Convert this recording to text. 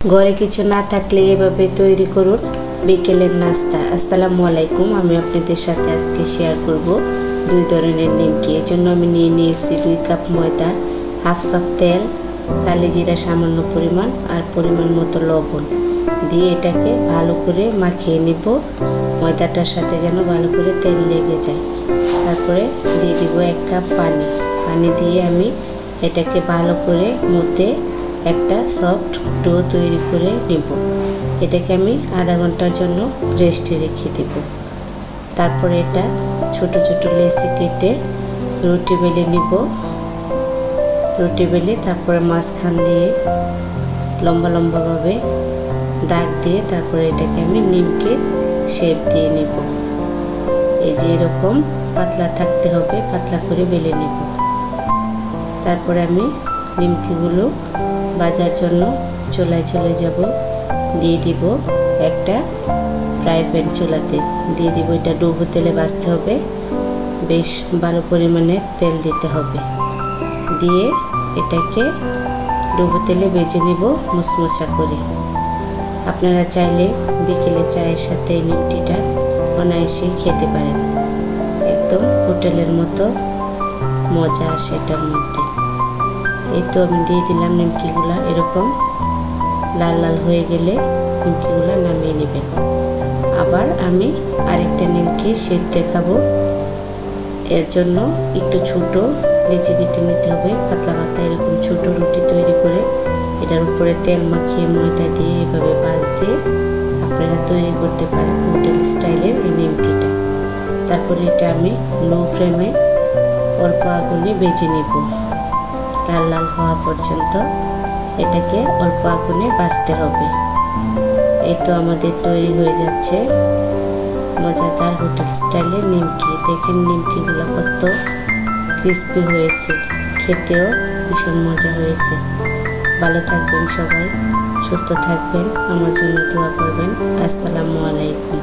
ঘরে কিছু না থাকলে এভাবে তৈরি করুন বিকেলের নাস্তা। আসসালামু আলাইকুম। আমি আপনাদের সাথে আজকে শেয়ার করব দুই ধরনের নিমকি। এর জন্য আমি নিয়ে নিয়েছি 2 কাপ ময়দা, হাফ কাপ তেল, কালি জিরা সামান্য পরিমাণ আর পরিমাণ মতো লবণ দিয়ে এটাকে ভালো করে মাখিয়ে নিব। ময়দাটার সাথে যেন ভালো করে তেল লেগে যায়। তারপরে দিয়ে দিব 1 কাপ পানি। পানি দিয়ে আমি এটাকে ভালো করে মধ্যে একটা সফট ডো তৈরি করে নিব। এটাকে আমি আধা ঘন্টার জন্য রেস্টে রেখে দেব। তারপরে এটা ছোট ছোট লেচি কেটে রুটি বেলে নিব। রুটি বেলে তারপরে মাঝখান দিয়ে লম্বা লম্বাভাবে দাগ দিয়ে তারপরে এটাকে আমি নিমকে শেপ দিয়ে নিব। এই যে এরকম পাতলা থাকতে হবে, পাতলা করে বেলে নিব। তারপরে আমি নিমকিগুলো ভাজার জন্য চুলায় চলে যাব। দিয়ে দিব একটা ফ্রাই প্যান, চুলাতে দিয়ে দিব। এটা ডুবো তেলে ভাজতে হবে, বেশ ভালো পরিমাণে তেল দিতে হবে। দিয়ে এটাকে ডুবো তেলে ভেজে নিব মুচমুচা করে। আপনারা চাইলে বিকেলে চায়ের সাথে এই নিমকিটা অনায়াসে খেতে পারেন। একদম হোটেলের মতো মজা আসে এটার মধ্যে। এই তো আমি দিয়ে দিলাম নিমকিগুলা। এরকম লাল লাল হয়ে গেলে নিমকিগুলা নামিয়ে নেবেন। আবার আমি আরেকটা নিমকি শেপ দেখাবো। এর জন্য একটু ছোট লেচি কেটে নিতে হবে, পাতলা পাতলা এরকম ছোট রুটি তৈরি করে এটার উপরে তেল মাখিয়ে ময়দা দিয়ে এভাবে ভাঁজ দিয়ে আপনারা তৈরি করতে পারেন হোটেল স্টাইলের এই নিমকিটা। তারপরে এটা আমি লো ফ্লেমে অল্প আগুনে ভেজে নেব, লাল লাল হওয়া পর্যন্ত এটাকে অল্প আগুনে ভাজতে হবে। এই তো আমাদের তৈরি হয়ে যাচ্ছে মজাদার হোটেল স্টাইলের নিমকি। দেখেন নিমকিগুলো কত ক্রিস্পি হয়েছে, খেতেও ভীষণ মজা হয়েছে। ভালো থাকবেন সবাই, সুস্থ থাকবেন, আমার জন্য দোয়া করবেন। আসসালামু আলাইকুম।